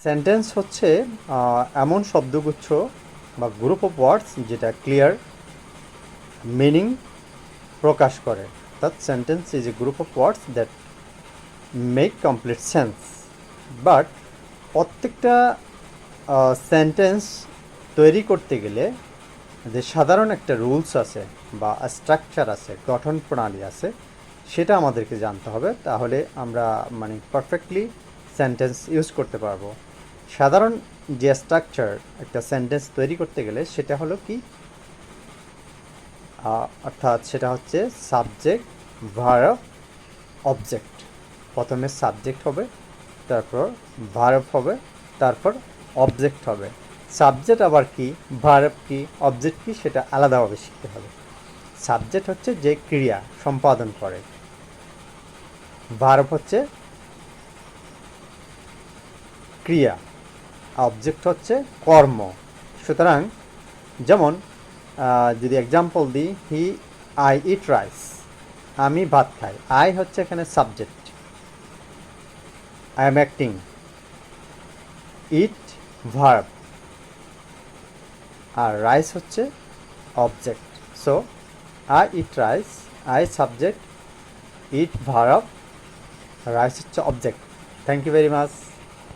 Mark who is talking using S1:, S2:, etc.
S1: Sentence হচ্ছে এমন শব্দগুচ্ছ বা গ্রুপ অফ ওয়ার্ডস যেটা ক্লিয়ার মিনিং প্রকাশ করে। অর্থাৎ sentence is a group of words that make complete sense. But প্রত্যেকটা সেন্টেন্স তৈরি করতে গেলে যে সাধারণ একটা রুলস আছে বা স্ট্রাকচার আছে, গঠন প্রণালী আছে, সেটা আমাদেরকে জানতে হবে। তাহলে আমরা মানে পারফেক্টলি সেন্টেন্স ইউজ করতে পারবো। সাধারণ যে স্ট্রাকচার একটা সেন্টেন্স তৈরি করতে গেলে সেটা হলো কি, অর্থাৎ সেটা হচ্ছে সাবজেক্ট, ভার্ব, অবজেক্ট। প্রথমে সাবজেক্ট হবে, তারপর ভার্ব হবে, তারপর অবজেক্ট হবে। সাবজেক্ট আবার কি, ভার্ব কি, অবজেক্ট কি, সেটা আলাদাভাবে শিখতে হবে। সাবজেক্ট হচ্ছে যে ক্রিয়া সম্পাদন করে, ভার্ব হচ্ছে ক্রিয়া, অবজেক্ট হচ্ছে কর্ম। সুতরাং যেমন যদি এক্সাম্পল দিই, আই ইট রাইস, আমি ভাত খাই। আই হচ্ছে এখানে subject, I am acting, eat verb, আর রাইস হচ্ছে object. So I eat rice, I subject, eat verb, rice হচ্ছে object. Thank you very much.